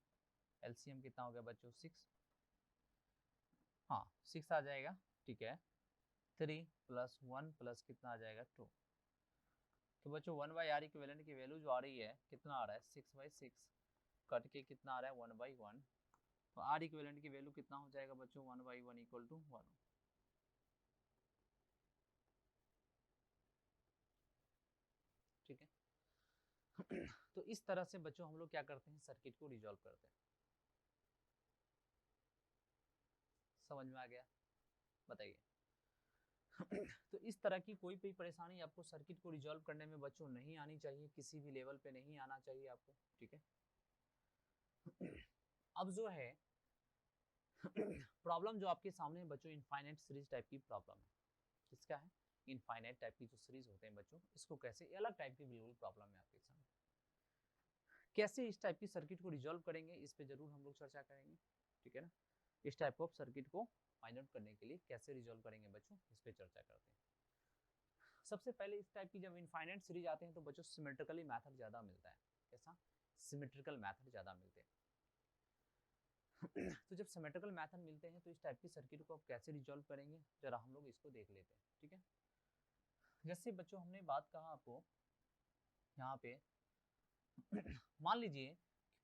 एलसीएम कितना हो गया बच्चों 6, हाँ 6 आ जाएगा, ठीक है। 3 प्लस 1 प्लस कितना आ जाएगा 2। तो बच्चों 1/r इक्विवेलेंट की वैल्यू जो आ रही है कितना आ रहा है 6/6, कट के कितना आ रहा है 1/1। तो r इक्विवेलेंट की वैल्यू कितना हो जाएगा बच्चों 1/1 इक्वल टू 1। ठीक है। तो इस तरह से बच्चों हम लोग क्या करते हैं, सर्किट को रिजॉल्व करते हैं। समझ में आ गया, बताइए। तो इस तरह की कोई भी परेशानी आपको सर्किट को रिजॉल्व करने में बच्चों नहीं आनी चाहिए, किसी भी लेवल पे नहीं आना चाहिए आपको, ठीक है। अब जो है प्रॉब्लम जो आपके सामने है बच्चों, इनफाइनाइट सीरीज टाइप की प्रॉब्लम है। किसका है, इनफाइनाइट टाइप की जो सीरीज होते हैं बच्चों, इसको कैसे अलग टाइप की बिल्कुल प्रॉब्लम है आपके सामने, कैसे इस टाइप की सर्किट को रिजॉल्व करेंगे, इस पे जरूर हम लोग चर्चा करेंगे, ठीक है ना। इस टाइप ऑफ सर्किट को फाइंड आउट करने के लिए कैसे रिजॉल्व करेंगे बच्चों, इस पे चर्चा करते हैं। सबसे पहले इस टाइप की जब इनफाइनाइट सीरीज आते हैं तो बच्चों सिमेट्रिकली मेथड ज्यादा मिलता है। कैसा, सिमेट्रिकल मेथड ज्यादा मिलते हैं। तो जब सिमेट्रिकल मेथड मिलते हैं तो इस टाइप की सर्किट को आप कैसे रिजॉल्व करेंगे, जरा हम लोग इसको देख लेते हैं, ठीक है। जैसे बच्चों हमने बात कहा आपको यहाँ पे मान लीजिए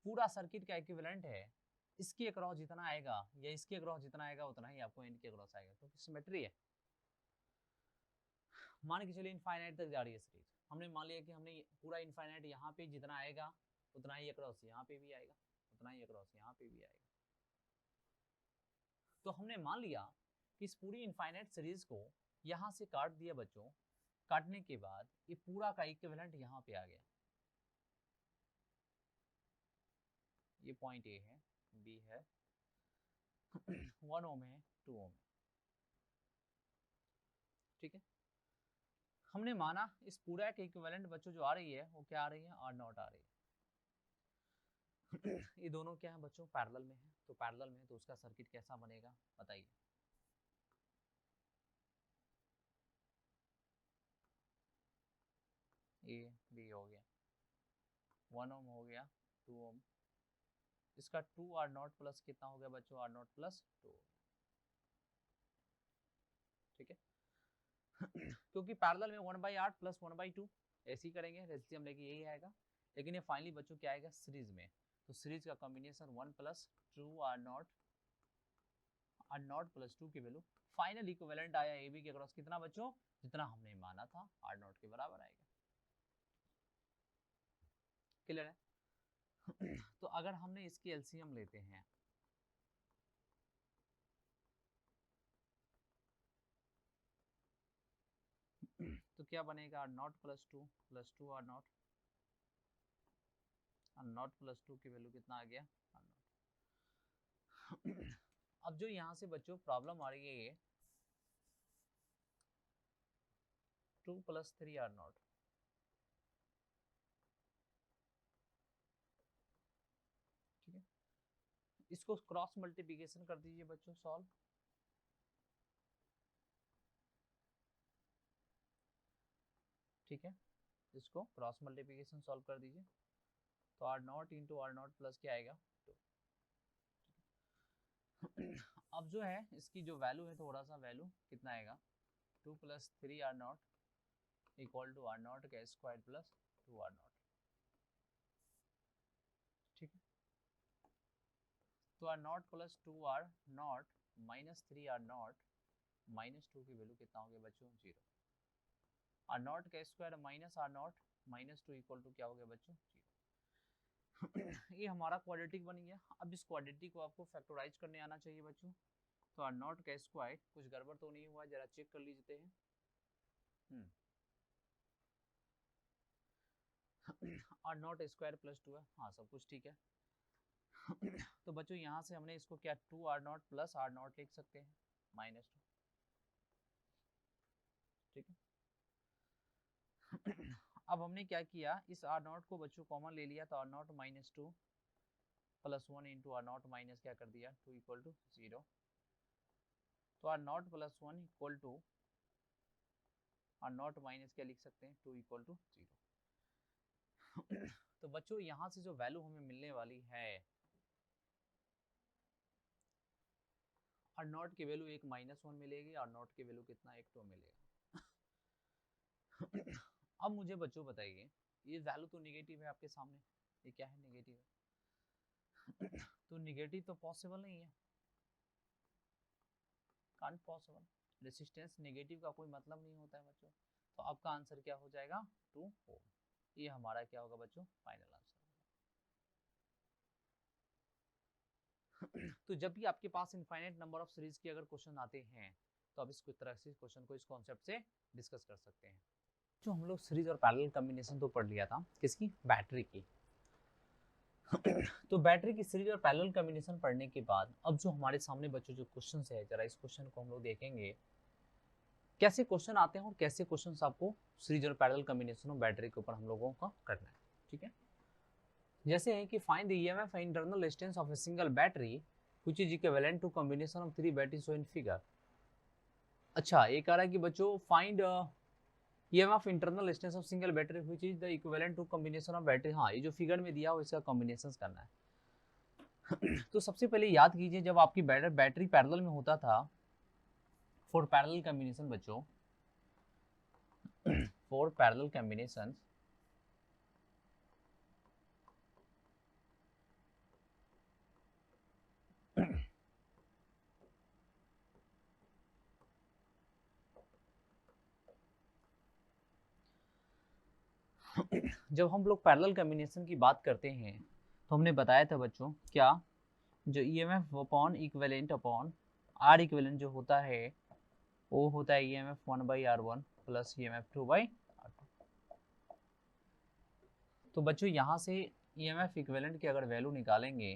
पूरा सर्किट का इक्विवेलेंट है, इसके अक्रॉस जितना आएगा या इसके अक्रॉस जितना आएगा उतना ही आपको इनके अक्रॉस आएगा, क्योंकि सिमेट्री है। मान के चलिए इनफाइनाइट तक जा रही है सीरीज, हमने मान लिया कि हमने पूरा इनफाइनाइट यहाँ पे जितना आएगा उतना ही अक्रॉस यहाँ पे भी आएगा, उतना ही अक्रॉस यहाँ पे भी आएगा। तो हमने मान लिया कि इस पूरी इनफाइनाइट सीरीज को यहाँ से काट दिया बच्चों, काटने के बाद ये पूरा का इक्विवेलेंट यहाँ पे आ गया। ये पॉइंट ए है, बी है, 1 ओम है, 2 ओम है, ठीक है। हमने माना इस पूरा के इक्विवेलेंट बच्चों जो आ रही है वो क्या आ रही है, R0 आ रही है। ये दोनों क्या है बच्चों, पैरेलल में है, तो पैरेलल में तो उसका सर्किट कैसा बनेगा बताइए। ए बी हो गया, 1 ओम हो गया, 2 ओम, इसका 2R0 प्लस कितना हो गया बच्चों, R0 प्लस 2, ठीक है। क्योंकि पैरेलल में 1/8 प्लस 1/2 ऐसे ही करेंगे, रेसिप्रोकल लेके यही आएगा। लेकिन ये फाइनली बच्चों क्या आएगा सीरीज में, तो सीरीज का combination 1 plus 2R0, R0 plus 2 की वैल्यू फाइनल इक्विवेलेंट आया ए बी के अक्रॉस कितना बच्चों, जितना हमने माना था R0 के बराबर आएगा। क्लियर है। तो अगर हमने इसकी एलसीएम लेते हैं तो क्या बनेगा, R0 plus 2 plus 2R0, R0 plus 2 की वैल्यू कितना आ गया R0। अब जो यहाँ से बच्चों प्रॉब्लम आ रही है ये 2 प्लस 3R0, ठीक है। इसको क्रॉस मल्टीप्लिकेशन कर दीजिए बच्चों, सॉल्व, ठीक है। इसको क्रॉस मल्टीप्लिकेशन सॉल्व कर दीजिए तो R0 इंटू R0 प्लस क्या आएगा 2। अब जो है इसकी जो वैल्यू है थोड़ा सा वैल्यू कितना आएगा, 2 plus 3R0 equal to R0 का स्क्वायर प्लस 2R0, ठीक है। तो R0 plus 2R0 minus 3R0 minus 2 की वैल्यू कितना हो गया बच्चों 0। R0 का square minus R0 minus 2 equal to क्या हो गया बच्चों 0। ये हमारा क्वाड्रेटिक बन गया। अब इस क्वाड्रेटिक को आपको फैक्टराइज करने आना चाहिए बच्चों। तो R0 का स्क्वायर, कुछ गड़बड़ तो नहीं हुआ, जरा चेक कर लीजिए हैं। R0 स्क्वायर प्लस 2 है, हाँ सब कुछ ठीक है। तो बच्चों यहाँ से हमने इसको क्या 2R0 प्लस R0 लिख सकते हैं, -2, ठीक है। अब हमने क्या किया, इस आर नॉट को बच्चों कॉमन ले लिया, तो R naught -2 plus 1 into R naught minus क्या कर दिया 2 इक्वल टू 0। तो R naught plus 1 equal to R naught minus क्या लिख सकते हैं 2 इक्वल टू 0। तो बच्चों यहाँ से जो वैल्यू हमें मिलने वाली है, आर नॉट की वैल्यू एक -1 मिलेगी, आर नॉट की वैल्यू कितना 1 2 मिलेगा। अब मुझे बच्चों बताइए, ये वैल्यू तो निगेटिव है आपके सामने, ये क्या है निगेटिव है, तो निगेटिव तो पॉसिबल नहीं है, कांट पॉसिबल, रेसिस्टेंस नेगेटिव का कोई मतलब नहीं होता है बच्चों। तो आपका आंसर क्या हो जाएगा 2 ओम। ये हमारा क्या होगा बच्चों फाइनल आंसर। तो जब भी आपके पास इनफाइनाइट नंबर ऑफ सीरीज के अगर क्वेश्चन आते हैं, तो आप इसको तरह से क्वेश्चन को इस कॉन्सेप्ट से डिस्कस कर सकते हैं। जो हम लोग सीरीज और पैरेलल कॉम्बिनेशन तो पढ़ लिया था, किसकी, बैटरी की। तो बैटरी की सीरीज और पैरेलल कॉम्बिनेशन पढ़ने के बाद अब जो हमारे सामने बच्चों जो क्वेश्चन है, जरा इस क्वेश्चन को हम लोग देखेंगे कैसे क्वेश्चन आते हैं और कैसे क्वेश्चन आपको सीरीज और पैरेलल कॉम्बिनेशन और बैटरी के ऊपर हम लोगों का करना है, ठीक है। जैसे है कि find the EMF internal resistance of a single battery which is equivalent to combination of 3 battery show in figure. अच्छा, ये कह रहा है कि बच्चों find EMF internal resistance of single battery which is the equivalent to combination of battery. हाँ, ये जो फिगर में दिया हो इसका कॉम्बिनेशन करना है। तो सबसे पहले याद कीजिए, जब आपकी बैटरी पैरेलल में होता था, फॉर पैरेलल कॉम्बिनेशन बच्चों, फॉर पैरेलल कॉम्बिनेशन जब हम लोग पैरेलल कॉम्बिनेशन की बात करते हैं, तो हमने बताया था बच्चों क्या, जो EMF upon equivalent upon R equivalent जो होता है वो होता है EMF 1/R1 plus EMF 2/R2। तो बच्चों यहाँ से ईएमएफ इक्विवेलेंट की अगर वैल्यू निकालेंगे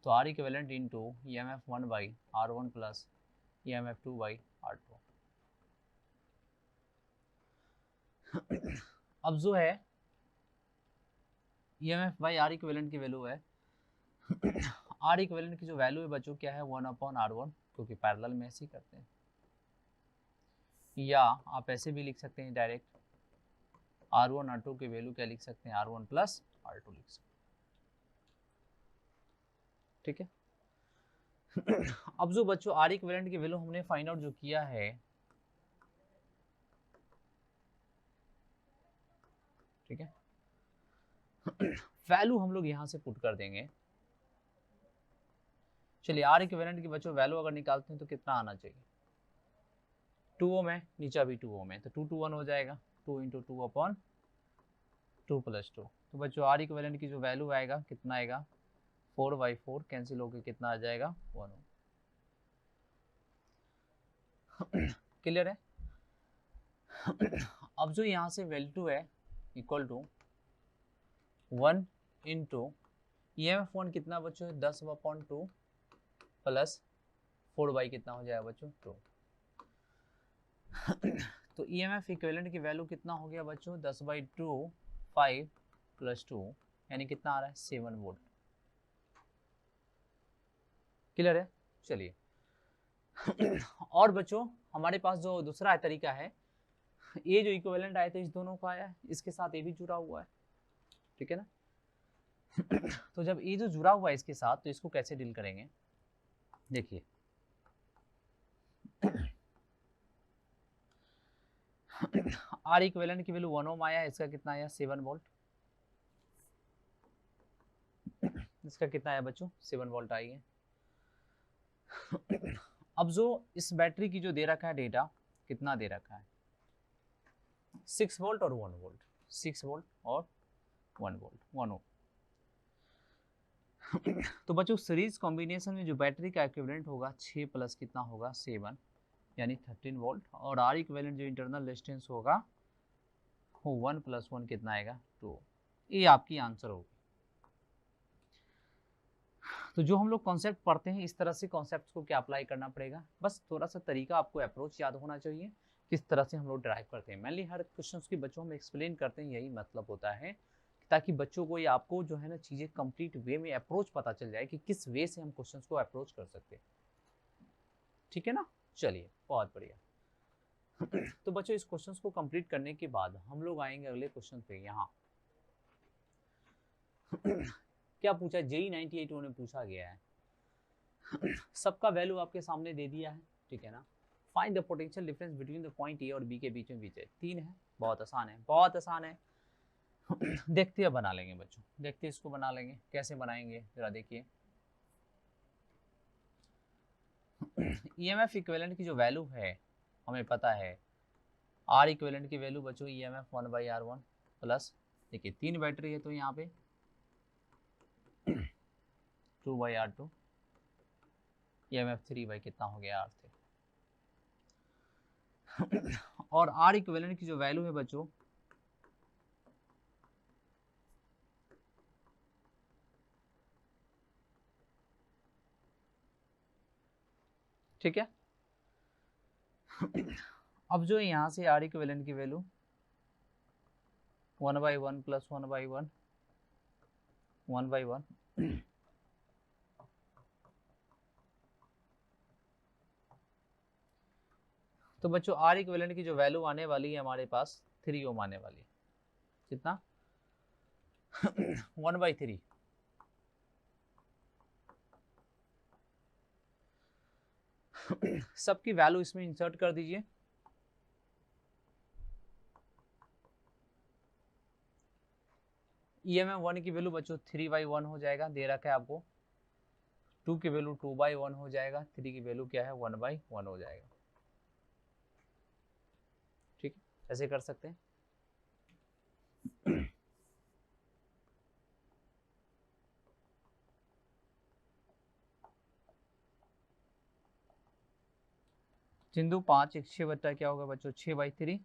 तो R equivalent into EMF 1/R1 plus EMF 2/R2। अब जो है ईएमएफ बाई आर इक्विवेलेंट की वैल्यू है, आर इक्विवेलेंट की जो वैल्यू है बच्चों क्या है 1/R1, क्योंकि पैरेलल में ऐसे ही करते हैं, या आप ऐसे भी लिख सकते हैं डायरेक्ट R1 R2 की वैल्यू क्या लिख सकते हैं R1 प्लस R2 लिख सकते हैं, ठीक है। अब जो बच्चों आर इक्विवेलेंट की वैल्यू हमने फाइंड आउट जो किया है, ठीक है, वैल्यू हम लोग यहां से पुट कर देंगे। चलिए आर इक्विवेलेंट की बच्चों वैल्यू अगर निकालते हैं तो कितना आना चाहिए, 2 ओम है, नीचा भी 2 ओम है, तो 2 2 1 हो जाएगा, 2 इंटू 2 अपॉन 2 प्लस 2। तो बच्चों आर इक्विवेलेंट की जो वैल्यू आएगा कितना आएगा 4/4 कैंसिल होकर कितना आ जाएगा 1 ओम। क्लियर है। अब जो यहाँ से वैल्यू है इक्वल टू 1 इंटू ईएमएफ 1 कितना बच्चों 10/2 प्लस 4 कितना हो जाएगा बच्चों 2। तो ईएमएफ इक्विवेलेंट की वैल्यू कितना हो गया बच्चों 10/2 5 प्लस 2 यानी कितना आ रहा है 7 वोल्ट। क्लियर है। चलिए और बच्चों हमारे पास जो दूसरा तरीका है, ये जो इक्विवेलेंट आया था इस दोनों का आया है, इसके साथ ये भी जुड़ा हुआ है, ठीक है ना। तो जब ये जो जुड़ा हुआ है इसके साथ, तो इसको कैसे डील करेंगे, देखिए आर इक्विवेलेंट की वैल्यू 1 ओम आया, इसका कितना आया 7 वोल्ट, इसका कितना आया बच्चों 7 वोल्ट आई है। अब जो इस बैटरी की जो दे रखा है डेटा कितना दे रखा है 6 वोल्ट और 1 वोल्ट, 6 वोल्ट और 1 वोल्ट 1 ओम। तो बच्चों सीरीज कॉम्बिनेशन में जो बैटरी का इक्विवेलेंट होगा 6 प्लस कितना होगा 7 यानी 13 वोल्ट, और आर इक्विवेलेंट जो इंटरनल रेजिस्टेंस होगा वो 1 प्लस 1 कितना आएगा 2। ये आपकी आंसर होगी। तो जो हम लोग कॉन्सेप्ट पढ़ते हैं इस तरह से कॉन्सेप्ट को क्या अप्लाई करना पड़ेगा, बस थोड़ा सा तरीका आपको अप्रोच याद होना चाहिए किस तरह से हम लोग ड्राइव करते हैं। मेनली हर क्वेश्चन की बच्चों में एक्सप्लेन करते हैं, यही मतलब होता है ताकि बच्चों को या आपको जो है ना चीज़ें कंप्लीट वे में अप्रोच पता चल जाए कि किस वे से हम क्वेश्चन को अप्रोच कर सकते हैं। ठीक है ना, चलिए बहुत बढ़िया। तो बच्चों इस क्वेश्चन को कंप्लीट करने के बाद हम लोग आएंगे अगले क्वेश्चन पे। यहाँ क्या पूछा, JEE 98 उन्हें पूछा गया है, सबका वैल्यू आपके सामने दे दिया है, ठीक है ना। Find the potential difference between the point ए और बी के बीच में बीच है, 3 है, बहुत आसान है, बहुत आसान है। देखते हैं बना लेंगे बच्चों, देखते हैं इसको बना लेंगे, कैसे बनाएंगे जरा देखिए। EMF इक्विवेलेंट की जो वैल्यू है हमें पता है, R इक्विवेलेंट की वैल्यू बच्चों EMF 1/R1 प्लस, देखिए 3 बैटरी है तो यहाँ पे 2/R2, EMF 3 कितना हो गया R3। और R इक्विवेलेंट की जो वैल्यू है बच्चों ठीक है। अब जो यहाँ से R इक्विवेलेंट की वैल्यू 1/1 प्लस 1/1 1/1 तो बच्चों R इक्विवेलेंट की जो वैल्यू आने वाली है हमारे पास 3 ओम आने वाली है, कितना 1/3। सबकी वैल्यू इसमें इंसर्ट कर दीजिए। EMF 1 की वैल्यू बच्चों 3/1 हो जाएगा, दे रखा है आपको। 2 की वैल्यू 2/1 हो जाएगा, 3 की वैल्यू क्या है 1/1 हो जाएगा। ठीक है, ऐसे कर सकते हैं। सिंधु 5 एक 6 बट्टा क्या होगा बच्चों 6/3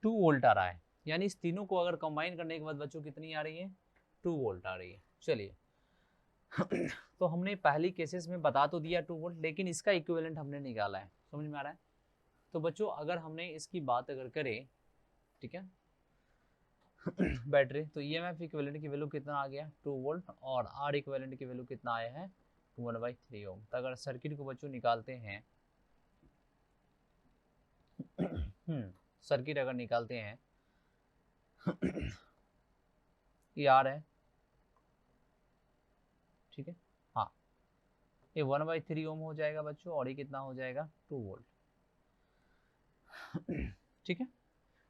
2 वोल्ट आ रहा है, यानी इस तीनों को अगर कंबाइन करने के बाद बच्चों कितनी आ रही है 2 वोल्ट आ रही है। चलिए तो हमने पहली केसेस में बता तो दिया 2 वोल्ट, लेकिन इसका इक्विवेलेंट हमने निकाला है, समझ में आ रहा है। तो बच्चों अगर हमने इसकी बात अगर करें, ठीक है बैटरी, तो EMF इक्विवेलेंट की वैल्यू कितना आ गया 2 वोल्ट, और R इक्विवेलेंट की वैल्यू कितना आया है 1/3 ओम। तो अगर सर्किट को बच्चों निकालते हैं सर्किट अगर निकालते हैं ये R है, ठीक है, हाँ ये 1/3 ओम हो जाएगा बच्चों, और ये कितना हो जाएगा 2 वोल्ट। ठीक है,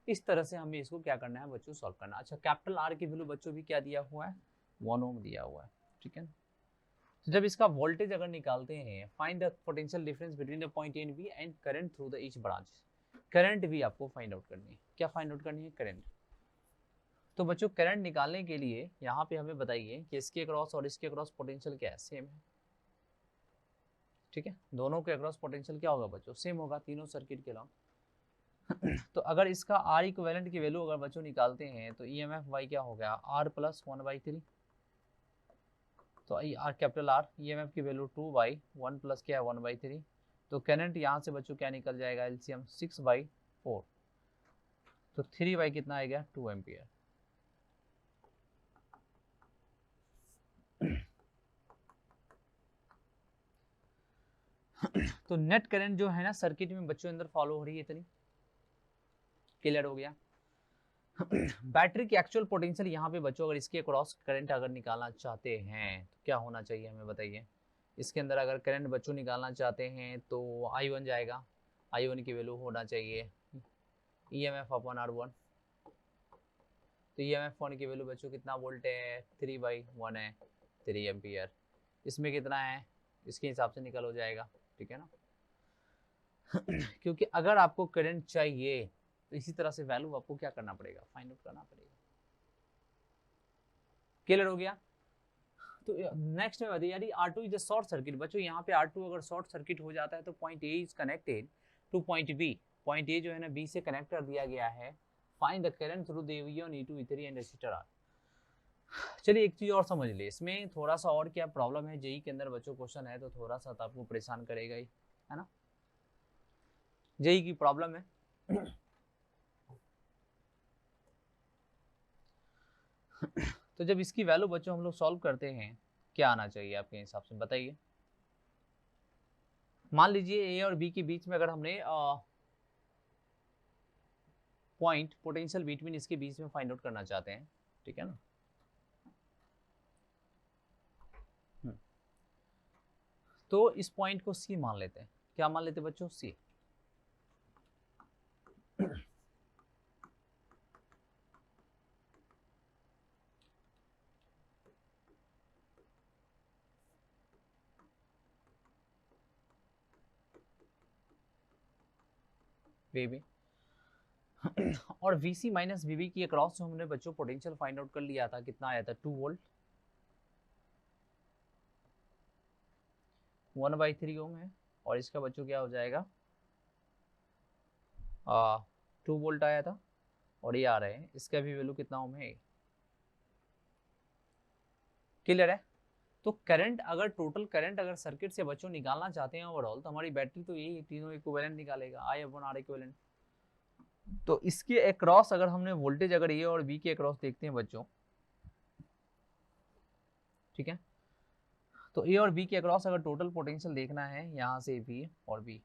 इस तरह से हमें इसको क्या करना है बच्चों सॉल्व करना। अच्छा कैपिटल R की वैल्यू बच्चों भी क्या दिया हुआ है 1 ओम दिया हुआ है, ठीक है। तो जब इसका वोल्टेज अगर निकालते हैं, find the potential difference between the point A and B and current through the each branch. Current भी आपको फाइंड आउट करनी है, क्या फाइंड आउट करनी है करंट। तो बच्चों करंट निकालने के लिए यहाँ पे हमें बताइए कि इसके अक्रॉस और इसके अक्रॉस पोटेंशियल क्या है, सेम है, ठीक है। दोनों के अक्रॉस पोटेंशियल क्या होगा बच्चों सेम होगा, तीनों सर्किट के अलावा। तो अगर इसका R इक्विवेलेंट की वैल्यू अगर बच्चों निकालते हैं तो EMF y क्या हो गया R प्लस 1/3, तो R कैपिटल R EMF की वैल्यू 2/1 प्लस क्या है 1/3, तो करंट यहाँ से बच्चों क्या निकल जाएगा LCM 6/4, तो 3 कितना आएगा 2 एम्पियर। तो नेट करंट जो है ना सर्किट में बच्चों अंदर फॉलो हो रही है इतनी, क्लियर हो गया। बैटरी की एक्चुअल पोटेंशियल यहाँ पे बच्चों अगर इसके क्रॉस करंट अगर निकालना चाहते हैं तो क्या होना चाहिए हमें बताइए। इसके अंदर अगर करंट बच्चों निकालना चाहते हैं तो I1 जाएगा, I1 की वैल्यू होना चाहिए EMF अपॉन R1, तो EMF 1 की वैल्यू बच्चों कितना वोल्ट है 3/1 है 3 एम्पियर, इसमें कितना है इसके हिसाब से निकल हो जाएगा, ठीक है ना। क्योंकि अगर आपको करंट चाहिए तो इसी तरह से वैल्यू आपको क्या करना पड़ेगा फाइंड आउट करना पड़ेगा, क्लियर हो गया। तो नेक्स्ट में बताइए यदि R2 is a short circuit, बच्चों यहाँ पे R2 अगर शॉर्ट सर्किट हो जाता है तो point A is connected two point B, point A जो है ना B से कनेक्ट कर दिया गया है, find the current through the V1 E2 E3 and resistor R। चलिए एक चीज और समझ लिए, इसमें थोड़ा सा और क्या प्रॉब्लम है, जेई के अंदर बच्चों क्वेश्चन है तो थोड़ा सा तो आपको परेशान करेगा ही, है ना। जेई की प्रॉब्लम है। तो जब इसकी वैल्यू बच्चों हम लोग सॉल्व करते हैं, क्या आना चाहिए आपके हिसाब से, बताइए। मान लीजिए ए और बी के बीच में अगर हमने पॉइंट पोटेंशियल बिटवीन इसके बीच में फाइंड आउट करना चाहते हैं, ठीक है ना। तो इस पॉइंट को सी मान लेते हैं, क्या मान लेते हैं बच्चों, सी। वीबी और वीसी माइनस वीबी की अक्रॉस जो हमने बच्चों पोटेंशियल फाइंड आउट कर लिया था, कितना आया था, 2 वोल्ट, 1/3 ओम है। और इसका बच्चों क्या हो जाएगा, 2 वोल्ट आया था, और ये आ रहे हैं, इसका भी वैल्यू कितना ओम है, क्लियर है। तो करंट अगर टोटल करंट अगर सर्किट से बच्चों निकालना चाहते हैं ओवरऑल, तो हमारी बैटरी तो यही तीनों इक्विवेलेंट निकालेगा, आई अपॉन आर इक्विवेलेंट। तो इसके अक्रॉस अगर हमने वोल्टेज अगर ए और बी के अक्रॉस देखते हैं बच्चों, ठीक है, तो ए और बी के अक्रॉस अगर टोटल पोटेंशियल देखना है यहां से बी और बी,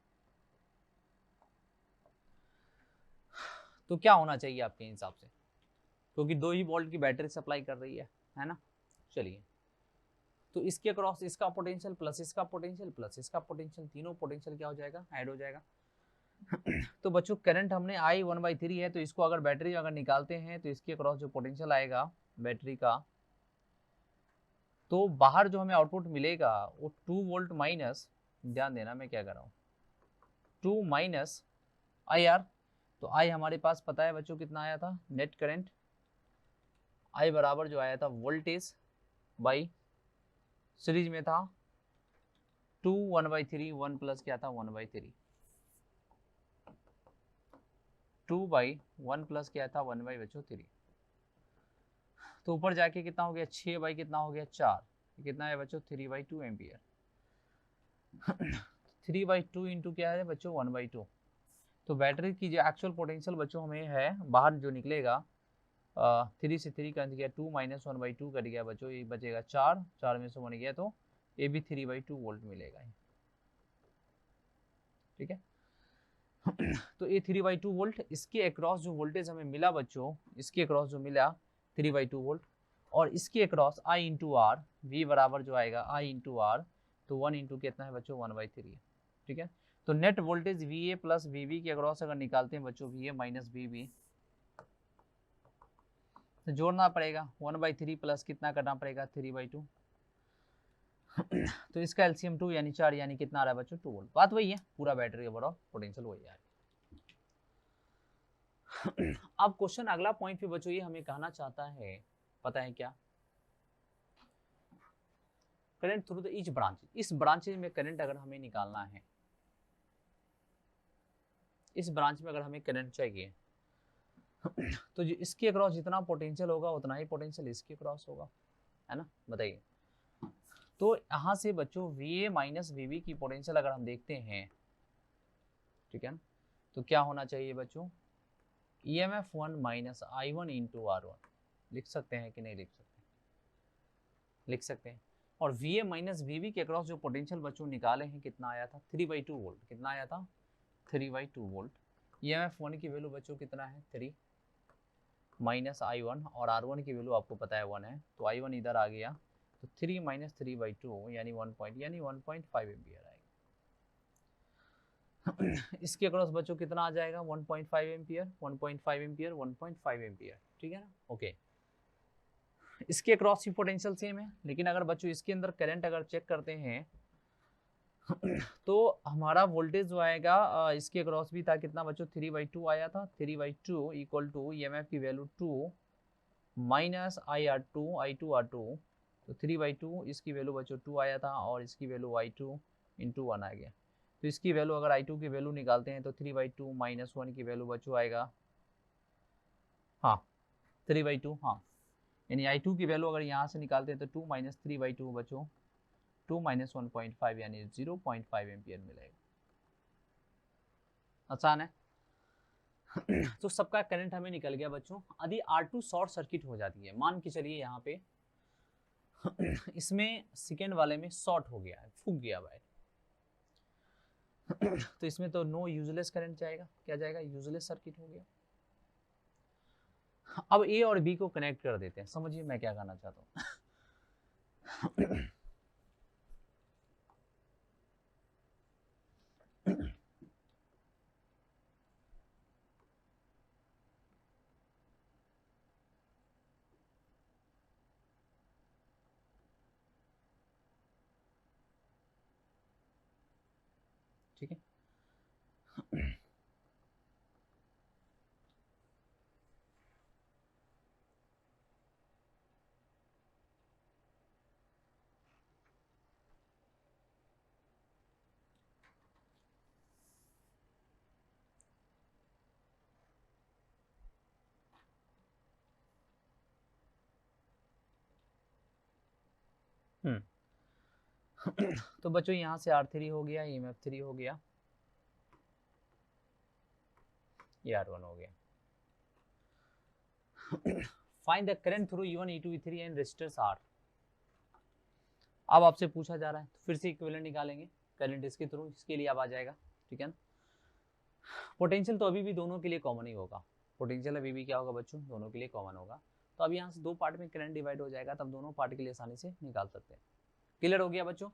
तो क्या होना चाहिए आपके हिसाब से, क्योंकि 2 ही वोल्ट की बैटरी सप्लाई कर रही है ना। चलिए, तो इसके अक्रॉस इसका पोटेंशियल प्लस इसका पोटेंशियल प्लस इसका पोटेंशियल, तीनों पोटेंशियल क्या हो जाएगा, ऐड हो जाएगा। तो बच्चों करंट हमने आई 1/3 है, तो इसको अगर बैटरी अगर निकालते हैं तो इसके अक्रॉस जो पोटेंशियल आएगा बैटरी का, तो बाहर जो हमें आउटपुट मिलेगा वो 2 वोल्ट माइनस, ध्यान देना मैं क्या कर रहा हूँ, 2 माइनस आई आर। तो आई हमारे पास पता है बच्चों कितना आया था, नेट करंट आई बराबर जो आया था वोल्टेज बाई सीरीज में था 2 1/3, 1 प्लस क्या था 1/3, 2/1 प्लस क्या था 1/3। तो ऊपर जाके कितना हो गया 6 कितना हो गया 4, कितना है बच्चों 3/2 एम्पियर। 3/2 इंटू क्या है बच्चों 1/2। तो बैटरी की जो एक्चुअल पोटेंशियल बच्चों हमें है बाहर जो निकलेगा, 3 से 3 कर दिया 2 माइनस 1/2 कर गया बच्चों, ये बचेगा 4, 4 में से 1 गया, तो ये भी 3/2 वोल्ट मिलेगा, ठीक है। तो ये 3/2 वोल्ट, इसके अक्रॉस जो वोल्टेज हमें मिला बच्चों, इसके अक्रॉस जो मिला 3/2 वोल्ट, और इसके across I into R, V बराबर जो आएगा आई इंटू आर, तो 1 इंटू कितना है बच्चों 1/3 है, ठीक है। तो net voltage V A plus V B के अक्रॉस अगर निकालते हैं बच्चों V A minus V B, तो जोड़ना पड़ेगा 1/3 प्लस कितना करना पड़ेगा 3/2। तो इसका एलसीएम 2 यानी 4, यानी कितना आ रहा है बच्चों 2 वोल्ट। बात वही है, पूरा बैटरी ओवरऑल पोटेंशियल वही है। अब क्वेश्चन अगला पॉइंट पे बच्चों ये हमें कहना चाहता है, पता है क्या, current through the each branch, इस ब्रांचेज में करंट अगर हमें निकालना है, इस ब्रांच में अगर हमें करंट चाहिए, तो जो इसके अक्रॉस जितना पोटेंशियल होगा उतना ही पोटेंशियल इसके अक्रॉस होगा, है ना, बताइए। तो यहां से बच्चों V A minus V B की पोटेंशियल अगर हम देखते हैं, ठीक है ना, तो क्या होना चाहिए बच्चों, EMF1 minus I1 into R1, लिख सकते हैं कि नहीं लिख सकते, लिख सकते हैं। और V A minus V B के अक्रॉस जो पोटेंशियल बच्चों निकाले हैं कितना आया था 3/2 वोल्ट, कितना आया था 3/2 वोल्ट। EMF1 की वैल्यू बच्चों कितना है 3 माइनस I1, और R1 की वैल्यू आपको पता है 1 है, तो I1 इधर आ गया, तो 3 माइनस 3/2 यानी 1.5 एम्पियर आएगा। इसके अक्रॉस बच्चों कितना आ जाएगा 1.5 एम्पियर, 1.5 एम्पियर, 1.5 एम्पियर, ठीक है ना, ओके। इसके अक्रॉस ही पोटेंशियल सेम है, लेकिन अगर बच्चों इसके अंदर करंट अगर चेक करते हैं तो हमारा वोल्टेज जो आएगा इसके अक्रॉस भी था कितना बच्चों 3/2 आया था, 3/2 इक्वल टू EMF की वैल्यू 2 माइनस I2R2, तो 3/2 इसकी वैल्यू बच्चों 2 आया था, और इसकी वैल्यू I2 इंटू 1 आ गया। तो इसकी वैल्यू अगर I2 की वैल्यू निकालते हैं तो 3/2 माइनस 1 की वैल्यू बच्चों आएगा, हाँ 3/2, हाँ यानी I2 की वैल्यू अगर यहाँ से निकालते हैं तो 2 माइनस 3/2 बच्चों 2 माइनस 1.5 यानी 0.5 एम्पियर मिलेगा। आसान है। तो सबका करंट हमें निकल गया बच्चों। यदि R2 शॉर्ट सर्किट हो जाती है, मान के चलिए यहाँ पे इसमें सेकेंड वाले में शॉर्ट हो गया है, फूक गया वायर, तो इसमें तो नो यूजलेस करंट जाएगा, क्या जाएगा, यूजलेस सर्किट हो गया। अब ए और बी को कनेक्ट कर देते हैं, समझिए मैं क्या कहना चाहता हूँ। ठीक है, तो बच्चों यहाँ से R3 हो गया, EMF3 हो गया, ये R1 हो गया। Find the current through E1, E2, E3 and resistors R। अब आपसे पूछा जा रहा है, तो फिर से इक्विवेलेंट निकालेंगे करंट इसके थ्रू, इसके लिए अब आ जाएगा, ठीक है ना। पोटेंशियल तो अभी भी दोनों के लिए कॉमन ही होगा, पोटेंशियल अभी भी क्या होगा बच्चों, दोनों के लिए कॉमन होगा। तो अब यहाँ से दो पार्ट में करंट डिवाइड हो जाएगा, तब दोनों पार्ट के लिए आसानी से निकाल सकते हैं। क्लियर हो गया बच्चों।